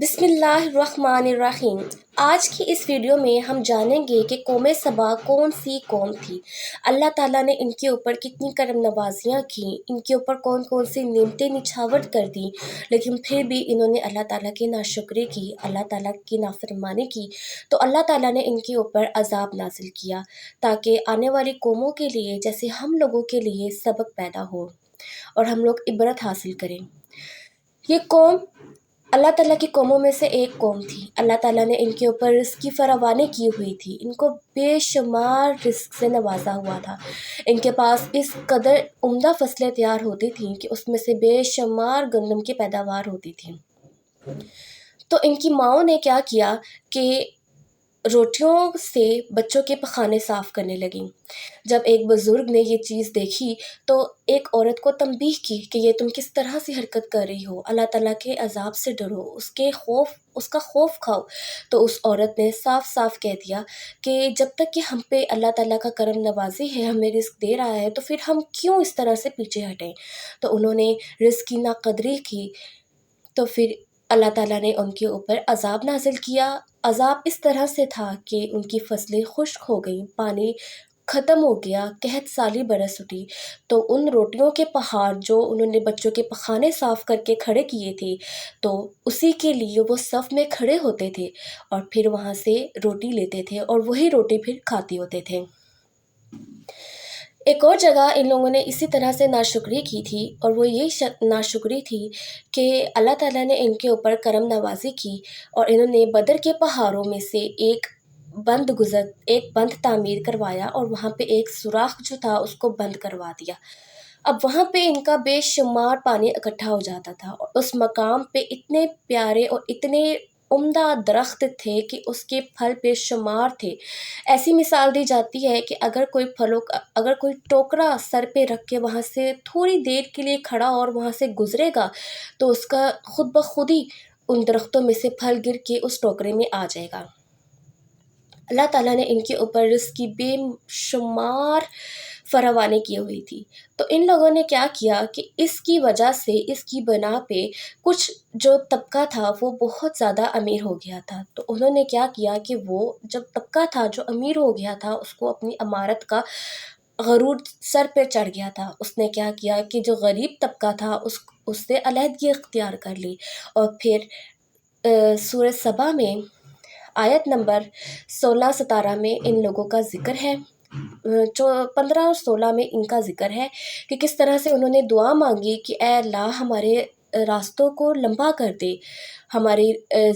بسم اللہ الرحمن الرحیم۔ آج کی اس ویڈیو میں ہم جانیں گے کہ قوم سبا کون سی قوم تھی، اللہ تعالیٰ نے ان کے اوپر کتنی کرم نوازیاں کیں، ان کے اوپر کون کون سی نعمتیں نچھاور کر دیں، لیکن پھر بھی انہوں نے اللہ تعالیٰ کی ناشکری کی، اللہ تعالیٰ کی نافرمانی کی، تو اللہ تعالیٰ نے ان کے اوپر عذاب نازل کیا تاکہ آنے والی قوموں کے لیے جیسے ہم لوگوں کے لیے سبق پیدا ہو اور ہم لوگ عبرت حاصل کریں۔ یہ قوم اللہ تعالیٰ کی قوموں میں سے ایک قوم تھی۔ اللہ تعالیٰ نے ان کے اوپر رزق کی فراوانی کی ہوئی تھی، ان کو بے شمار رزق سے نوازا ہوا تھا۔ ان کے پاس اس قدر عمدہ فصلیں تیار ہوتی تھیں کہ اس میں سے بے شمار گندم کی پیداوار ہوتی تھی۔ تو ان کی ماؤں نے کیا کیا کہ روٹیوں سے بچوں کے پخانے صاف کرنے لگیں۔ جب ایک بزرگ نے یہ چیز دیکھی تو ایک عورت کو تنبیہ کی کہ یہ تم کس طرح سے حرکت کر رہی ہو، اللہ تعالیٰ کے عذاب سے ڈرو، اس کا خوف کھاؤ۔ تو اس عورت نے صاف صاف کہہ دیا کہ جب تک کہ ہم پہ اللہ تعالیٰ کا کرم نوازی ہے، ہمیں رزق دے رہا ہے، تو پھر ہم کیوں اس طرح سے پیچھے ہٹیں۔ تو انہوں نے رزق کی ناقدری کی، تو پھر اللہ تعالیٰ نے ان کے اوپر عذاب نازل کیا۔ عذاب اس طرح سے تھا کہ ان کی فصلیں خشک ہو گئیں، پانی ختم ہو گیا، قحط سالی برس اٹھی۔ تو ان روٹیوں کے پہاڑ جو انہوں نے بچوں کے پخانے صاف کر کے کھڑے کیے تھے، تو اسی کے لیے وہ صف میں کھڑے ہوتے تھے اور پھر وہاں سے روٹی لیتے تھے اور وہی روٹی پھر کھاتے ہوتے تھے۔ ایک اور جگہ ان لوگوں نے اسی طرح سے ناشکری کی تھی، اور وہ یہ ناشکری تھی کہ اللہ تعالیٰ نے ان کے اوپر کرم نوازی کی اور انہوں نے بدر کے پہاڑوں میں سے ایک بند تعمیر کروایا اور وہاں پہ ایک سوراخ جو تھا اس کو بند کروا دیا۔ اب وہاں پہ ان کا بے شمار پانی اکٹھا ہو جاتا تھا اور اس مقام پہ اتنے پیارے اور اتنے عمدہ درخت تھے کہ اس کے پھل بے شمار تھے۔ ایسی مثال دی جاتی ہے کہ اگر کوئی ٹوکرا سر پہ رکھ کے وہاں سے تھوڑی دیر کے لیے کھڑا اور وہاں سے گزرے گا تو اس کا خود بخود ہی ان درختوں میں سے پھل گر کے اس ٹوکرے میں آ جائے گا۔ اللہ تعالیٰ نے ان کے اوپر رزق کی بے شمار فراوانی کی ہوئی تھی۔ تو ان لوگوں نے کیا کیا کہ اس کی وجہ سے، اس کی بنا پہ کچھ جو طبقہ تھا وہ بہت زیادہ امیر ہو گیا تھا۔ تو انہوں نے کیا کیا کہ وہ جب طبقہ تھا جو امیر ہو گیا تھا، اس کو اپنی عمارت کا غرور سر پہ چڑھ گیا تھا۔ اس نے کیا کیا کہ جو غریب طبقہ تھا اس سے علیحدگی اختیار کر لی، اور پھر سورہ سبا میں آیت نمبر 16-17 میں ان لوگوں کا ذکر ہے، 15 اور 16 میں ان کا ذکر ہے کہ کس طرح سے انہوں نے دعا مانگی کہ اے اللہ ہمارے راستوں کو لمبا کر دے، ہماری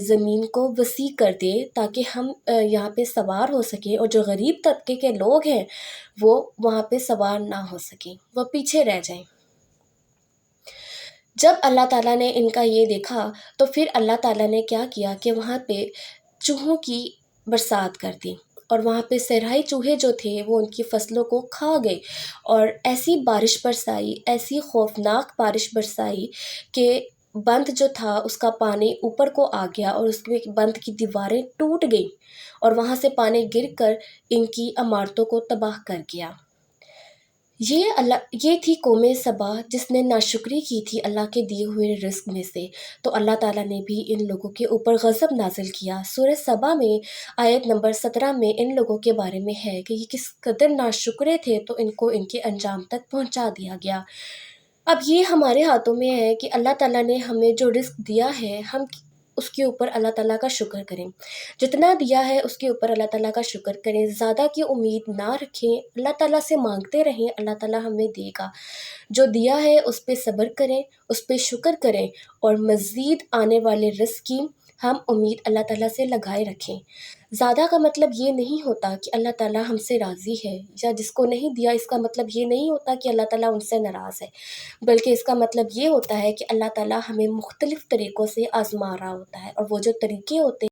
زمین کو وسیع کر دے تاکہ ہم یہاں پہ سوار ہو سکیں، اور جو غریب طبقے کے لوگ ہیں وہ وہاں پہ سوار نہ ہو سکیں، وہ پیچھے رہ جائیں۔ جب اللہ تعالیٰ نے ان کا یہ دیکھا تو پھر اللہ تعالیٰ نے کیا کیا کہ وہاں پہ چوہوں کی برسات کر دی، اور وہاں پہ صحرائی چوہے جو تھے وہ ان کی فصلوں کو کھا گئے، اور ایسی بارش برسائی، ایسی خوفناک بارش برسائی کہ بند جو تھا اس کا پانی اوپر کو آ گیا اور اس میں بند کی دیواریں ٹوٹ گئیں، اور وہاں سے پانی گر کر ان کی عمارتوں کو تباہ کر گیا۔ یہ تھی قوم سبا جس نے ناشکری کی تھی اللہ کے دیے ہوئے رزق میں سے، تو اللہ تعالیٰ نے بھی ان لوگوں کے اوپر غضب نازل کیا۔ سورہ سبا میں آیت نمبر 17 میں ان لوگوں کے بارے میں ہے کہ یہ کس قدر ناشکرے تھے، تو ان کو ان کے انجام تک پہنچا دیا گیا۔ اب یہ ہمارے ہاتھوں میں ہے کہ اللہ تعالیٰ نے ہمیں جو رزق دیا ہے ہم اس کے اوپر اللہ تعالیٰ کا شکر کریں، جتنا دیا ہے اس کے اوپر اللہ تعالیٰ کا شکر کریں، زیادہ کی امید نہ رکھیں، اللہ تعالیٰ سے مانگتے رہیں، اللہ تعالیٰ ہمیں دے گا۔ جو دیا ہے اس پہ صبر کریں، اس پہ شکر کریں، اور مزید آنے والے رزق کی ہم امید اللہ تعالیٰ سے لگائے رکھیں۔ زیادہ کا مطلب یہ نہیں ہوتا کہ اللہ تعالیٰ ہم سے راضی ہے، یا جس کو نہیں دیا اس کا مطلب یہ نہیں ہوتا کہ اللہ تعالیٰ ان سے ناراض ہے، بلکہ اس کا مطلب یہ ہوتا ہے کہ اللہ تعالیٰ ہمیں مختلف طریقوں سے آزما رہا ہوتا ہے، اور وہ جو طریقے ہوتے ہیں